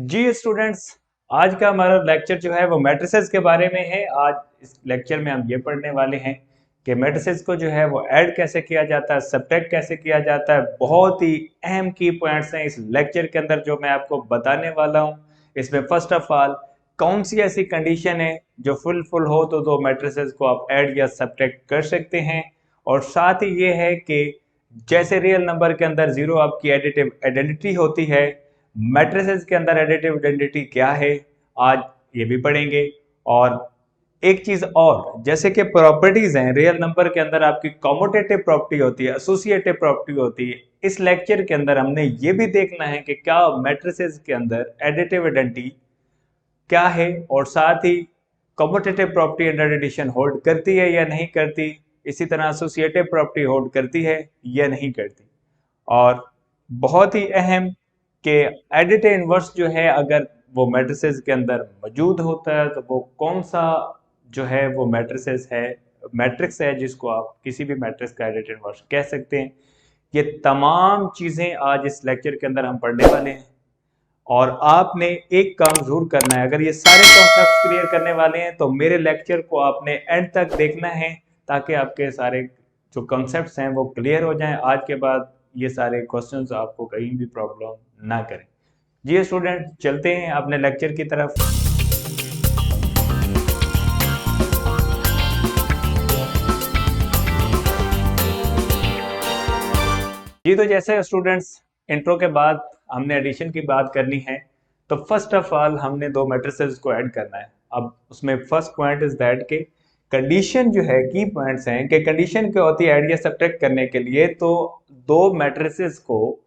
जी students, आज का हमारा लेक्चर जो है वो मैट्रिसेस के बारे में है। आज इस लेक्चर में हम ये पढ़ने वाले हैं कि मैट्रिसेस को जो है वो ऐड कैसे किया जाता है, सब्ट्रैक्ट कैसे किया जाता है। बहुत ही अहम की पॉइंट्स हैं इस लेक्चर के अंदर जो मैं आपको बताने वाला हूँ। इसमें फर्स्ट ऑफ ऑल कौन सी ऐसी कंडीशन है जो फुल हो तो दो मैट्रिसेस को आप ऐड या सब्ट्रैक्ट कर सकते हैं, और साथ ही ये है कि जैसे रियल नंबर के अंदर जीरो आपकी एडिटिव आइडेंटिटी होती है, मैट्रिसेस के अंदर एडिटिव आइडेंटिटी क्या है, आज ये भी पढ़ेंगे। और एक चीज और, जैसे कि प्रॉपर्टीज हैं रियल नंबर के अंदर, आपकी कॉम्यूटेटिव प्रॉपर्टी होती है, एसोसिएटिव प्रॉपर्टी होती है। इस लेक्चर के अंदर हमने ये भी देखना है कि क्या मैट्रिसेस के अंदर एडिटिव आइडेंटिटी क्या है, और साथ ही commutative property under addition hold करती है या नहीं करती, इसी तरह एसोसिएटिव प्रॉपर्टी होल्ड करती है या नहीं करती। और बहुत ही अहम कि एडिटिव इनवर्स जो है अगर वो मैट्रिसेस के अंदर मौजूद होता है तो वो कौन सा जो है वो मैट्रिसेस है, मैट्रिक्स है जिसको आप किसी भी मैट्रिक्स का एडिटिव इनवर्स कह सकते हैं। ये तमाम चीज़ें आज इस लेक्चर के अंदर हम पढ़ने वाले हैं, और आपने एक काम जरूर करना है। अगर ये सारे कॉन्सेप्ट क्लियर करने वाले हैं तो मेरे लेक्चर को आपने एंड तक देखना है, ताकि आपके सारे जो कॉन्सेप्ट्स हैं वो क्लियर हो जाएं। आज के बाद ये सारे क्वेश्चंस आपको कहीं भी प्रॉब्लम ना करें। जी स्टूडेंट, चलते हैं अपने लेक्चर की तरफ। जी तो जैसे स्टूडेंट्स, इंट्रो के बाद हमने एडिशन की बात करनी है, तो फर्स्ट ऑफ ऑल हमने दो मैट्रिसेस को ऐड करना है। अब उसमें फर्स्ट पॉइंट इज दैट के कंडीशन जो है, की पॉइंट्स हैं कि कंडीशन क्या होती है ऐड या सब्ट्रैक्ट करने के लिए। तो दो मैट्रिसेस को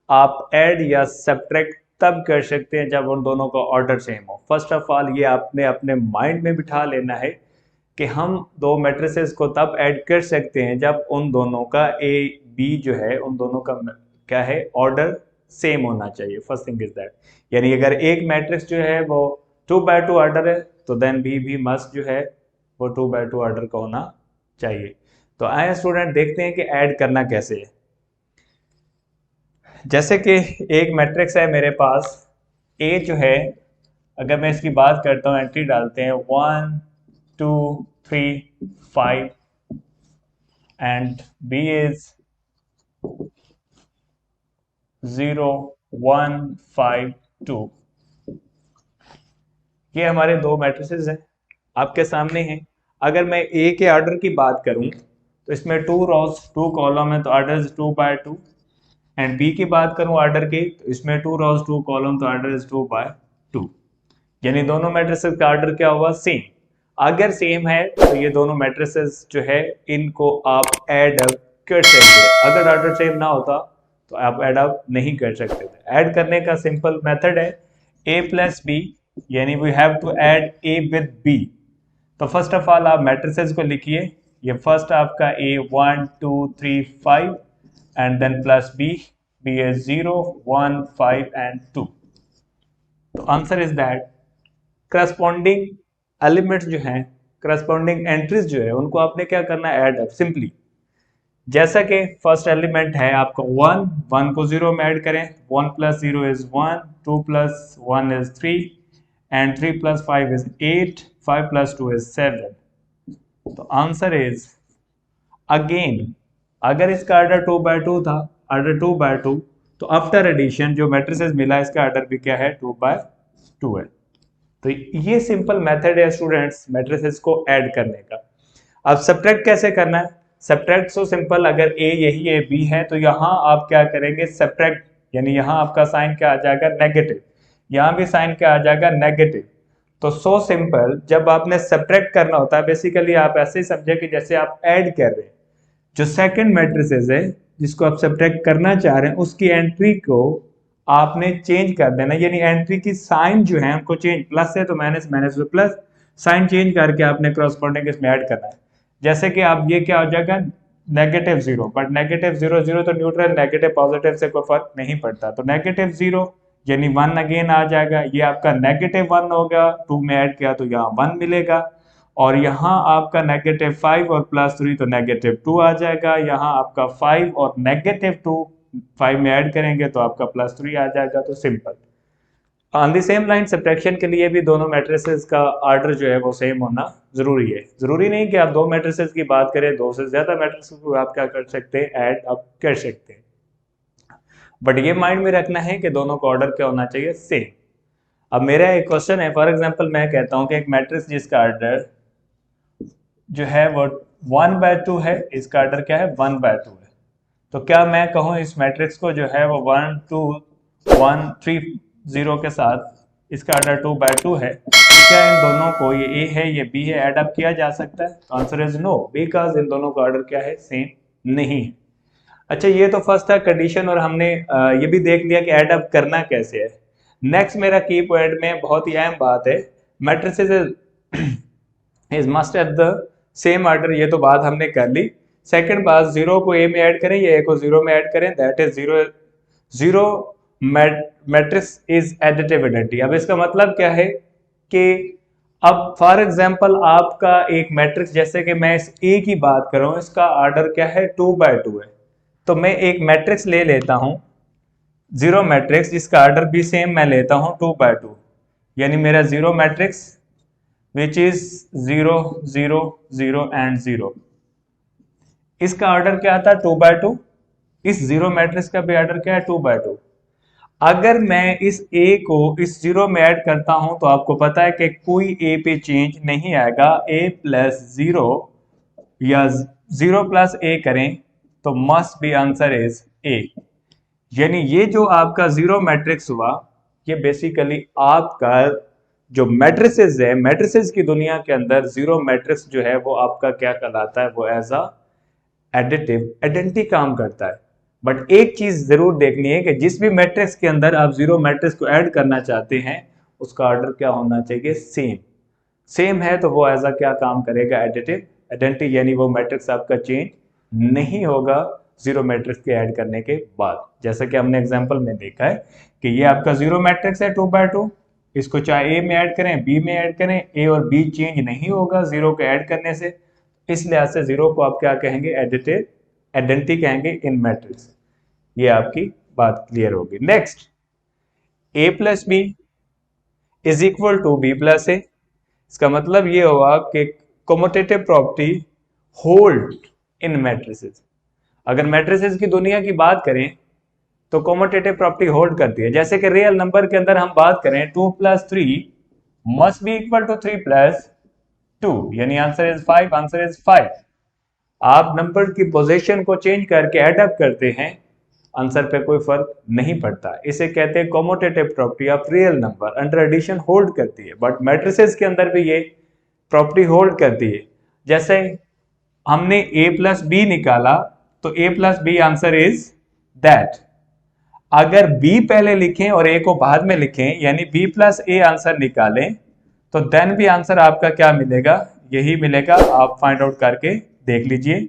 आप ऐड या सब्ट्रैक्ट तब कर सकते हैं जब उन दोनों का ऑर्डर सेम हो। फर्स्ट ऑफ ऑल ये आपने अपने माइंड में बिठा लेना है कि हम दो मैट्रिसेस को तब ऐड कर सकते हैं जब उन दोनों का ए बी जो है, उन दोनों का क्या है, ऑर्डर सेम होना चाहिए। फर्स्ट थिंग इज दैट, यानी अगर एक मैट्रिक्स जो है वो 2x2 ऑर्डर है तो देन बी भी मस्ट जो है वो 2x2 ऑर्डर का होना चाहिए। तो आए स्टूडेंट, देखते हैं कि ऐड करना कैसे है। जैसे कि एक मैट्रिक्स है मेरे पास, ए जो है, अगर मैं इसकी बात करता हूँ, एंट्री डालते हैं 1 2 3 5 एंड बी इज 0 1 5 2। ये हमारे दो मैट्रिसेस हैं, आपके सामने हैं। अगर मैं ए के ऑर्डर की बात करूं तो इसमें 2 रोज 2 कॉलम है, तो order is 2x2। And B की बात करूं ऑर्डर की, तो इसमें 2 रोज 2 कॉलम, तो ऑर्डर इज 2x2। यानी दोनों मैट्रिसेस का ऑर्डर क्या हुआ, सेम। अगर सेम है तो ये दोनों मैट्रिसेस जो है इनको आप ऐड अप कर सकते हैं। अगर ऑर्डर सेम ना होता तो आप ऐड अप नहीं कर सकते थे। ऐड करने का सिंपल मेथड है a प्लस बी, यानी we have to add a with b। तो फर्स्ट ऑफ ऑल आप मैट्रिसेस को लिखिए। ये फर्स्ट आपका a 1 2 3 5 and then plus b, b is 0 1 5 एंड 2। तो answer is that corresponding elements जो हैं, करस्पॉन्डिंग एंट्रीज जो है, उनको आपने क्या करना है, ऐड अप सिंपली। जैसा कि फर्स्ट एलिमेंट है आपका 1, 1 को 0 में ऐड करें, 1 plus 0 is 1, 2 plus 1 is 3 and 3 plus 5 is 8, 5 plus 2 is 7। तो आंसर इज अगेन, अगर इसका ऑर्डर 2x2 था, ऑर्डर 2x2, तो आफ्टर एडिशन जो मैट्रिसेस मिला इसका ऑर्डर भी क्या है, 2x2 है। तो ये सिंपल मेथड है स्टूडेंट्स मैट्रिसेस को ऐड करने का। अब सब्ट्रैक्ट कैसे करना है? सब्ट्रैक्ट सो सिंपल, अगर ए यही ए बी है तो यहाँ आप क्या करेंगे, सब्ट्रैक्ट, यानी यहाँ आपका साइन क्या आ जाएगा, नेगेटिव। यहाँ भी साइन क्या आ जाएगा, नेगेटिव। तो सो सिंपल, जब आपने सब्ट्रैक्ट करना होता है बेसिकली आप ऐसे ही समझे कि जैसे आप ऐड कर रहे हैं। जो सेकंड मैट्रिसेस है जिसको आप सब्ट्रैक्ट करना चाह रहे हैं उसकी एंट्री को आपने चेंज कर देना, यानी एंट्री की साइन जो है हमको चेंज, प्लस है तो माइनस, माइनस में प्लस, साइन चेंज करके आपने क्रॉसपोंडिंग इसमें ऐड करना है। जैसे कि आप ये क्या हो जाएगा, नेगेटिव 0, बट नेगेटिव 0 0 तो न्यूट्रल, नेगेटिव पॉजिटिव से कोई फर्क नहीं पड़ता। तो नेगेटिव 0 यानी 1 अगेन आ जाएगा, ये आपका नेगेटिव 1 होगा, 2 में ऐड किया तो यहाँ 1 मिलेगा। और यहाँ आपका नेगेटिव 5 और प्लस 3 तो नेगेटिव 2 आ जाएगा। यहाँ आपका 5 और नेगेटिव 2 5 में ऐड करेंगे तो आपका प्लस 3 आ जाएगा। तो simple. On the same line subtraction के लिए भी दोनों मैट्रिसेस का ऑर्डर जो है वो सेम होना जरूरी है। जरूरी नहीं कि आप दो मैट्रिसेस की बात करें, दो से ज्यादा मैट्रिसेस को आप क्या कर सकते हैं, ऐड आप कर सकते हैं, बट ये माइंड में रखना है कि दोनों का ऑर्डर क्या होना चाहिए, सेम। अब मेरा एक क्वेश्चन है, फॉर एग्जांपल मैं कहता हूं कि एक मैट्रिक्स जिसका ऑर्डर जो है वो 1/2 है, इसका ऑर्डर क्या है, 1/2 है, तो क्या मैं कहूँ इस मैट्रिक्स को जो है वो 1 2 1 3 0 के साथ इसका ऑर्डर 2/2 है, क्या इन दोनों को, ये ए है ये बी है, एड अप किया जा सकता है? आंसर इज नो, बिकॉज इन दोनों का ऑर्डर क्या है, सेम नहीं है। अच्छा, ये तो फर्स्ट था कंडीशन, और हमने ये भी देख लिया कि एड अप करना कैसे है। नेक्स्ट मेरा की पॉइंट में बहुत ही अहम बात है, matrices is must at the same order, ये तो बात हमने कर ली। सेकंड बात, जीरो को ए में ऐड करें या ए को जीरो में ऐड करें, that is zero. Zero matrix is additive identity. अब इसका मतलब क्या है कि अब फॉर एग्जांपल आपका एक मैट्रिक्स, जैसे कि मैं इस ए की बात कर रहा हूं, इसका ऑर्डर क्या है, 2/2 है, तो मैं एक मैट्रिक्स ले लेता हूं, जीरो मैट्रिक्स, जिसका ऑर्डर भी सेम मैं लेता हूं 2/2, यानी मेरा zero matrix which is 0 0 0 and 0, इसका ऑर्डर क्या था, 2/2। इस जीरो मैट्रिक्स का भी ऑर्डर क्या है, 2/2। अगर मैं इस ए को इस जीरो में ऐड करता हूं तो आपको पता है कि कोई ए पे चेंज नहीं आएगा, ए प्लस जीरो या जीरो प्लस ए करें तो must be answer is a. यानी ये जो आपका जीरो मैट्रिक्स हुआ, ये बेसिकली आपका जो मैट्रिसेस है, मैट्रिसेस की दुनिया के अंदर जीरो मैट्रिक्स जो है वो आपका क्या कहलाता है, वो एज अ एडिटिव आइडेंटिटी काम करता है। बट एक चीज जरूर देखनी है कि जिस भी मैट्रिक्स के अंदर आप जीरो मैट्रिक्स को ऐड करना चाहते हैं, उसका ऑर्डर क्या होना चाहिए, सेम। सेम है तो वो एज अ क्या काम करेगा, एडिटिव आइडेंटिटी, यानी वो मैट्रिक्स आपका चेंज नहीं होगा जीरो मैट्रिक्स के ऐड करने के बाद। जैसा कि हमने एग्जांपल में देखा है कि ये आपका जीरो मैट्रिक्स है 2/2, इसको चाहे ए में ऐड करें बी में ऐड करें, ए और बी चेंज नहीं होगा जीरो को ऐड करने से, इस लिहाज से जीरो को आप क्या कहेंगे, एडिटिव आइडेंटिटी कहेंगे इन मैट्रिक्स। ये आपकी बात क्लियर होगी। Next, A plus B is equal to B plus A. इसका मतलब ये हुआ कि commutative property hold in matrices. अगर मैट्रिसेस की दुनिया की बात करें तो कम्यूटेटिव प्रॉपर्टी होल्ड करती है। जैसे कि रियल नंबर के अंदर हम बात करें 2 + 3 मस्ट बी इक्वल टू 3 + 2, यानी आंसर इज 5, आंसर इज 5। आप नंबर की पोजीशन को चेंज करके ऐड अप करते हैं, आंसर पे कोई फर्क नहीं पड़ता। इसे कहते हैं commutative property of real number, under addition hold करती है। बट मैट्रिसेस के अंदर भी ये प्रॉपर्टी होल्ड करती है। जैसे हमने a + b निकाला तो a + b answer is that. अगर b पहले लिखें और a को बाद में लिखें, यानी b + a आंसर निकालें, तो देन भी आंसर आपका क्या मिलेगा, यही मिलेगा। आप फाइंड आउट करके देख लीजिए।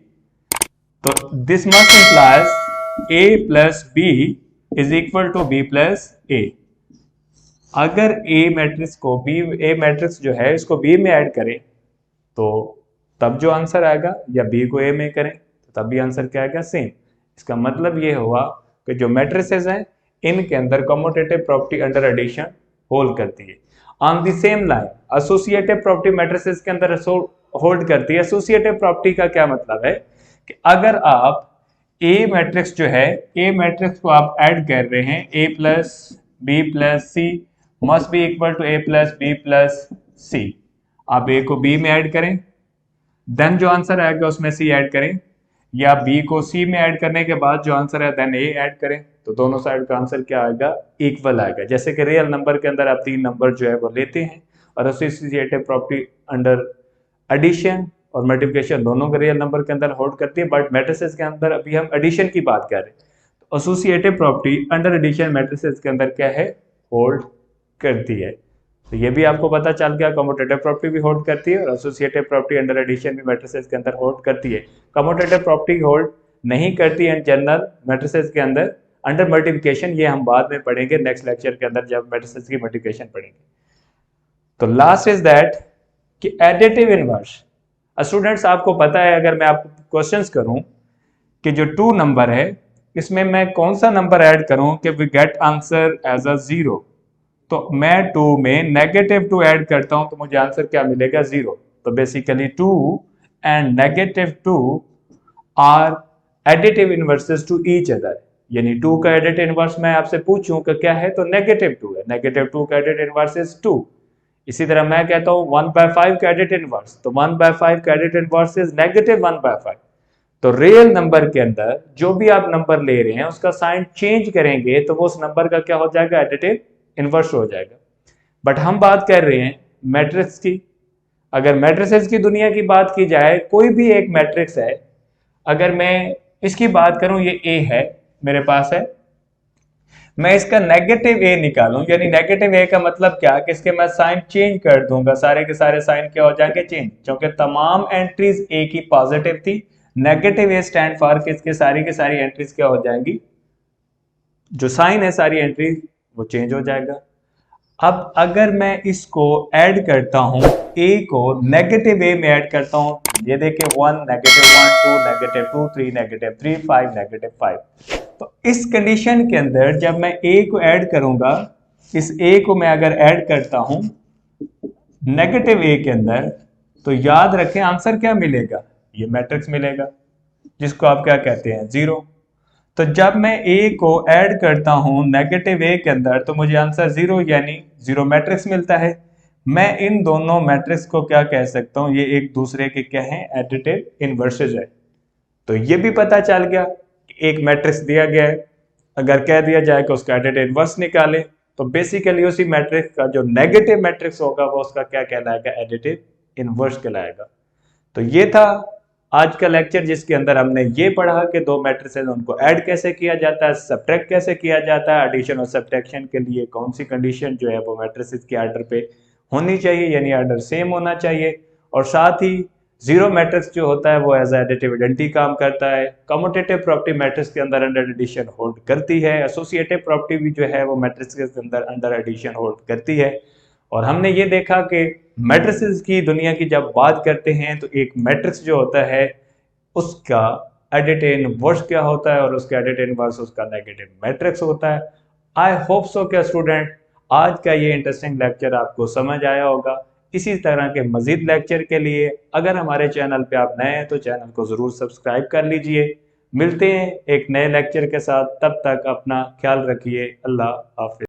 तो this must implies a + b is equal to b + a। अगर a मैट्रिक्स को a मैट्रिक्स जो है इसको b में ऐड करें तो तब जो आंसर आएगा, या b को a में करें तो तब भी आंसर क्या आएगा, सेम। इसका मतलब ये हुआ कि जो मैट्रिसेस हैं इनके अंदर commutative property under addition hold करती है। On the same line associative property matrices के अंदर होल्ड करती है। एसोसिएटिव प्रॉपर्टी का क्या मतलब है कि अगर आप ए मैट्रिक्स जो है, ए मैट्रिक्स को आप ऐड कर रहे हैं, a + b + c must be equal to a + b + c। आप a को b में ऐड करें, देन जो आंसर आएगा उसमें c ऐड करें, या b को c में ऐड करने के बाद जो आंसर है देन a ऐड करें, तो दोनों साइड का आंसर क्या आएगा, इक्वल आएगा। जैसे कि रियल नंबर के अंदर आप 3 नंबर जो है वो लेते हैं, और एसोसिएटिव प्रॉपर्टी अंडर एडिशन और मल्टीप्लिकेशन दोनों के रियल नंबर के अंदर होल्ड करती है। बट मैट्रिसेस के अंदर अभी हम एडिशन की बात कर रहे हैं, तो associative property under addition matrices के अंदर क्या है, होल्ड करती है। तो ये भी आपको पता चल गया, कम्यूटेटिव प्रॉपर्टी भी होल्ड करती है और एसोसिएटिव प्रॉपर्टी अंडर एडिशन भी मैट्रिसेस के अंदर होल्ड करती है। कम्यूटेटिव प्रॉपर्टी होल्ड नहीं करती है जनरल मैट्रिसेस के अंदर अंडर मल्टीप्लिकेशन, ये हम बाद में पढ़ेंगे नेक्स्ट लेक्चर के अंदर जब मैट्रिसेस की मल्टीप्लिकेशन पढ़ेंगे। तो लास्ट इज दैट कि एडिटिव इनवर्स। स्टूडेंट्स आपको पता है, अगर मैं आपको क्वेश्चंस करूं कि जो 2 नंबर है इसमें मैं कौन सा नंबर ऐड करूं कि we get answer as a 0, तो मैं 2 में -2 ऐड करता हूं तो मुझे आंसर क्या मिलेगा 0। तो basically 2 and -2 are additive inverses to each other, यानी 2 का एडिटिव इनवर्स मैं आपसे पूछूं कि क्या है तो -2 है, -2 का एडिटिव इनवर्स इज 2। इसी तरह मैं कहता हूं 1/5 का एडिटिव इनवर्स, तो 1/5 का एडिटिव इनवर्स इज -1/5। तो रियल नंबर के अंदर जो भी आप नंबर ले रहे हैं उसका साइन चेंज करेंगे तो वो उस नंबर का क्या हो जाएगा, एडिटिव इनवर्स हो जाएगा। बट हम बात कर रहे हैं मैट्रिक्स की। अगर मैट्रिसेस की दुनिया की बात की जाए, कोई भी एक मैट्रिक्स है, अगर मैं इसकी बात करूं, ये ए है मेरे पास है, मैं इसका नेगेटिव ए निकालूं, यानी नेगेटिव ए का मतलब क्या कि इसके मैं साइन चेंज कर दूंगा, सारे के सारे साइन क्या हो जाएंगे, चेंज, क्योंकि तमाम एंट्रीज ए की पॉजिटिव थी। नेगेटिव ए स्टैंड फॉर कि इसके सारी की सारी एंट्रीज क्या हो जाएंगी, जो साइन है सारी एंट्री वो चेंज हो जाएगा। अब अगर मैं इसको ऐड करता हूं, ए को नेगेटिव ए में ऐड करता हूं, ये देखिए 1 -1 2 -2 3 -3 5 -5। तो इस कंडीशन के अंदर जब मैं ए को ऐड करूंगा, इस ए को मैं अगर ऐड करता हूं नेगेटिव ए के अंदर, तो याद रखें आंसर क्या मिलेगा, ये मैट्रिक्स मिलेगा जिसको आप क्या कहते हैं, 0। तो जब मैं ए को ऐड करता हूं नेगेटिव ए के अंदर तो मुझे आंसर 0 यानी 0 मैट्रिक्स मिलता है। मैं इन दोनों मैट्रिक्स को क्या कह सकता हूं, ये एक दूसरे के क्या हैं, एडिटिव इनवर्सेस है। तो ये भी पता चल गया कि एक मैट्रिक्स दिया गया है, अगर कह दिया जाए कि उसका एडिटिव इनवर्स निकाले तो बेसिकली उसी मैट्रिक्स का जो नेगेटिव मैट्रिक्स होगा वो उसका क्या कहलाएगा, एडिटिव इनवर्स कहलाएगा। तो ये था आज का लेक्चर जिसके अंदर हमने ये पढ़ा कि दो मैट्रिसेस उनको ऐड कैसे किया जाता है, सब्ट्रैक्ट कैसे किया जाता है, एडिशन और सब्ट्रैक्शन के लिए कौन सी कंडीशन जो है वो मैट्रिसेस के आर्डर पे होनी चाहिए, यानी आर्डर सेम होना चाहिए। और साथ ही जीरो मैट्रिक्स जो होता है वो एज एडिटिव आइडेंटिटी काम करता है। कम्यूटेटिव प्रॉपर्टी मैट्रिक्स के अंदर अंडर एडिशन होल्ड करती है। एसोसिएटिव प्रॉपर्टी भी जो है वो मैट्रिक्स के अंदर अंडर एडिशन होल्ड करती है। और हमने ये देखा कि मैट्रिसेस की दुनिया की जब बात करते हैं तो एक मैट्रिक्स जो होता है उसका एडिटिव इनवर्स क्या होता है और उसका एडिटिव इनवर्स उसका नेगेटिव मैट्रिक्स होता है। आई होप सो क्या स्टूडेंट आज का ये इंटरेस्टिंग लेक्चर आपको समझ आया होगा। इसी तरह के मजीद लेक्चर के लिए अगर हमारे चैनल पे आप नए हैं तो चैनल को ज़रूर सब्सक्राइब कर लीजिए। मिलते हैं एक नए लेक्चर के साथ, तब तक अपना ख्याल रखिए। अल्लाह हाफिज।